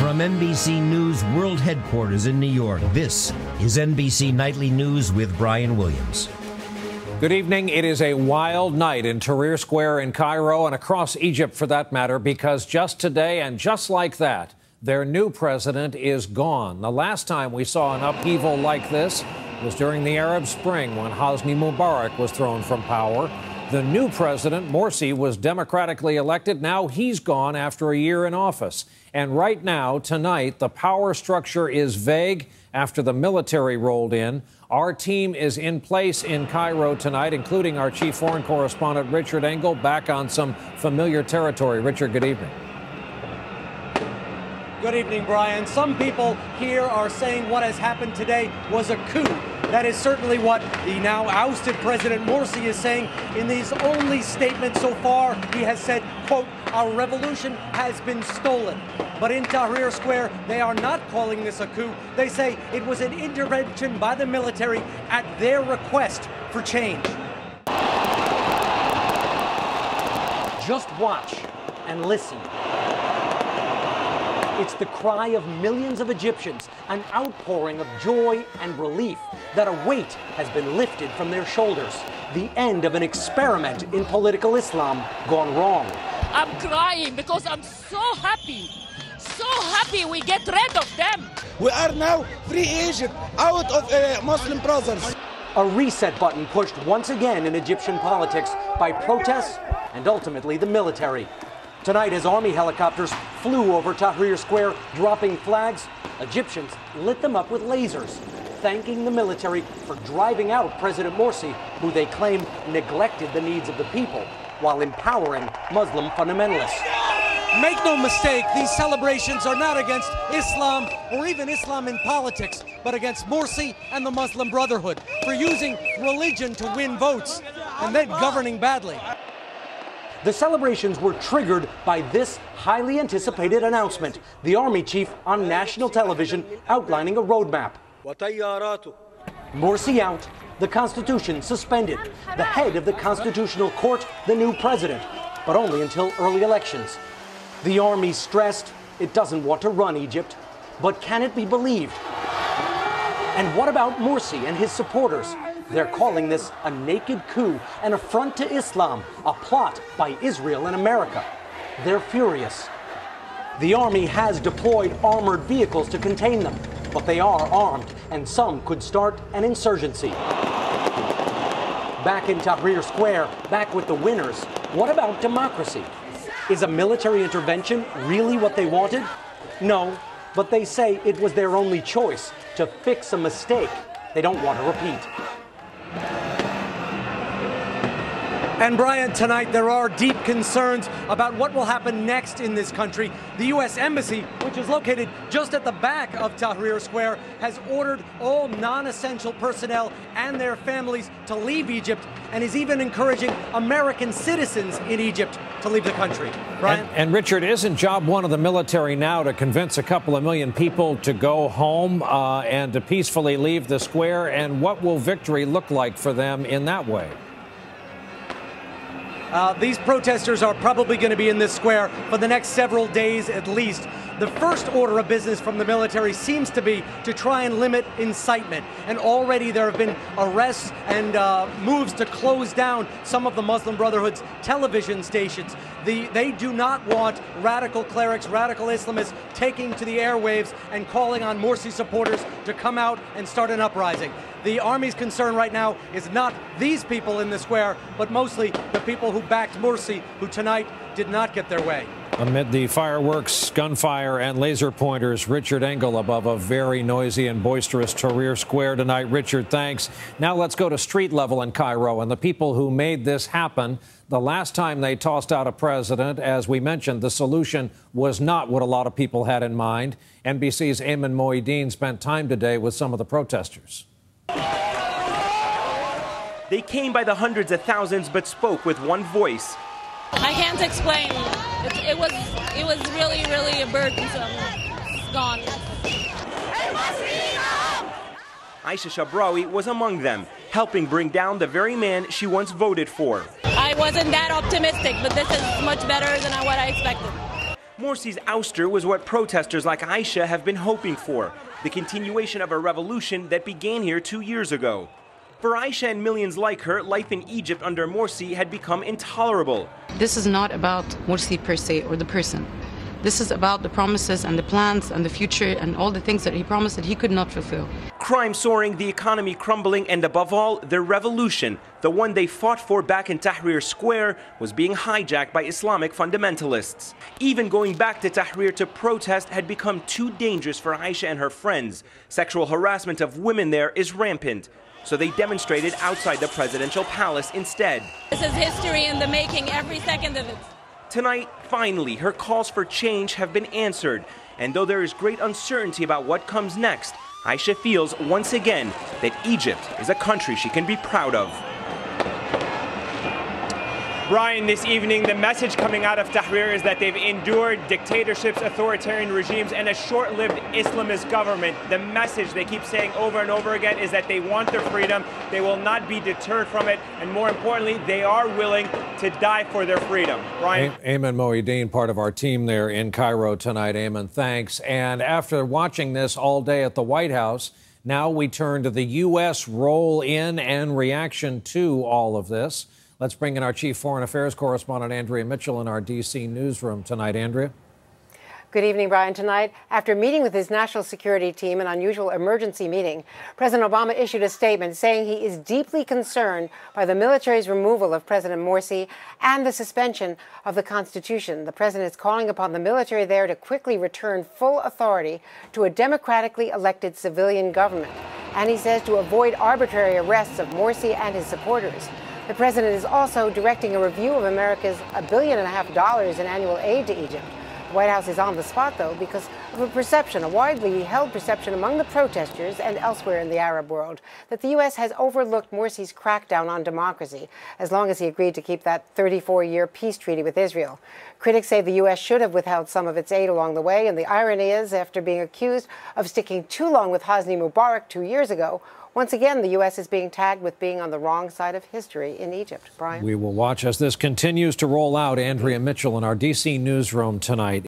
From NBC News World Headquarters in New York, this is NBC Nightly News with Brian Williams. Good evening. It is a wild night in Tahrir Square in Cairo and across Egypt for that matter, because just today and just like that, their new president is gone. The last time we saw an upheaval like this was during the Arab Spring when Hosni Mubarak was thrown from power. The new president, Morsi, was democratically elected. Now he's gone after a year in office. And right now, tonight, the power structure is vague after the military rolled in. Our team is in place in Cairo tonight, including our chief foreign correspondent, Richard Engel, back on some familiar territory. Richard, good evening. Good evening, Brian. Some people here are saying what has happened today was a coup. That is certainly what the now ousted President Morsi is saying. In these only statements so far, he has said, quote, "Our revolution has been stolen." But in Tahrir Square, they are not calling this a coup. They say it was an intervention by the military at their request for change. Just watch and listen. It's the cry of millions of Egyptians, an outpouring of joy and relief that a weight has been lifted from their shoulders. The end of an experiment in political Islam gone wrong. I'm crying because I'm so happy we get rid of them. We are now free Egypt, out of Muslim brothers. A reset button pushed once again in Egyptian politics by protests and ultimately the military. Tonight, as army helicopters flew over Tahrir Square, dropping flags, Egyptians lit them up with lasers, thanking the military for driving out President Morsi, who they claim neglected the needs of the people while empowering Muslim fundamentalists. Make no mistake, these celebrations are not against Islam or even Islam in politics, but against Morsi and the Muslim Brotherhood for using religion to win votes and then governing badly. The celebrations were triggered by this highly anticipated announcement, the army chief on national television outlining a roadmap. Morsi out, the Constitution suspended, the head of the Constitutional Court, the new president, but only until early elections. The army stressed it doesn't want to run Egypt, but can it be believed? And what about Morsi and his supporters? They're calling this a naked coup, an affront to Islam, a plot by Israel and America. They're furious. The army has deployed armored vehicles to contain them, but they are armed, and some could start an insurgency. Back in Tahrir Square, back with the winners, what about democracy? Is a military intervention really what they wanted? No, but they say it was their only choice to fix a mistake they don't want to repeat. And Brian, tonight there are deep concerns about what will happen next in this country. The U.S. Embassy, which is located just at the back of Tahrir Square, has ordered all non-essential personnel and their families to leave Egypt and is even encouraging American citizens in Egypt to leave the country. Brian? And Richard, isn't job one of the military now to convince a couple of million people to go home and to peacefully leave the square? And what will victory look like for them in that way? These protesters are probably going to be in this square for the next several days at least. The first order of business from the military seems to be to try and limit incitement. And already there have been arrests and moves to close down some of the Muslim Brotherhood's television stations. They do not want radical clerics, radical Islamists taking to the airwaves and calling on Morsi supporters to come out and start an uprising. The army's concern right now is not these people in the square, but mostly the people who backed Morsi, who tonight did not get their way. Amid the fireworks, gunfire, and laser pointers, Richard Engel above a very noisy and boisterous Tahrir Square tonight. Richard, thanks. Now let's go to street level in Cairo and the people who made this happen. The last time they tossed out a president, as we mentioned, the solution was not what a lot of people had in mind. NBC's Ayman Mohyeldin spent time today with some of the protesters. They came by the hundreds of thousands but spoke with one voice. I can't explain. It was really burdensome. It's gone. Aisha Shabrawi was among them, helping bring down the very man she once voted for. I wasn't that optimistic, but this is much better than what I expected. Morsi's ouster was what protesters like Aisha have been hoping for, the continuation of a revolution that began here 2 years ago. For Aisha and millions like her, life in Egypt under Morsi had become intolerable. This is not about Morsi per se or the person. This is about the promises and the plans and the future and all the things that he promised that he could not fulfill. Crime soaring, the economy crumbling, and above all, their revolution, the one they fought for back in Tahrir Square, was being hijacked by Islamic fundamentalists. Even going back to Tahrir to protest had become too dangerous for Aisha and her friends. Sexual harassment of women there is rampant. So they demonstrated outside the presidential palace instead. This is history in the making, every second of it. Tonight, finally, her calls for change have been answered. And though there is great uncertainty about what comes next, Aisha feels once again that Egypt is a country she can be proud of. Brian, this evening, the message coming out of Tahrir is that they've endured dictatorships, authoritarian regimes, and a short-lived Islamist government. The message they keep saying over and over again is that they want their freedom, they will not be deterred from it, and more importantly, they are willing to die for their freedom. Brian? Ayman Mohyeldin, part of our team there in Cairo tonight. Ayman, thanks. And after watching this all day at the White House, now we turn to the U.S. role in and reaction to all of this. Let's bring in our chief foreign affairs correspondent, Andrea Mitchell, in our D.C. newsroom tonight. Andrea? Good evening, Brian. Tonight, after meeting with his national security team, an unusual emergency meeting, President Obama issued a statement saying he is deeply concerned by the military's removal of President Morsi and the suspension of the Constitution. The president is calling upon the military there to quickly return full authority to a democratically elected civilian government. And he says to avoid arbitrary arrests of Morsi and his supporters. The president is also directing a review of America's $1.5 billion in annual aid to Egypt. The White House is on the spot, though, because of a perception, a widely held perception among the protesters and elsewhere in the Arab world, that the U.S. has overlooked Morsi's crackdown on democracy, as long as he agreed to keep that 34-year peace treaty with Israel. Critics say the U.S. should have withheld some of its aid along the way, and the irony is, after being accused of sticking too long with Hosni Mubarak 2 years ago, once again, the U.S. is being tagged with being on the wrong side of history in Egypt. Brian? We will watch as this continues to roll out. Andrea Mitchell in our D.C. newsroom tonight.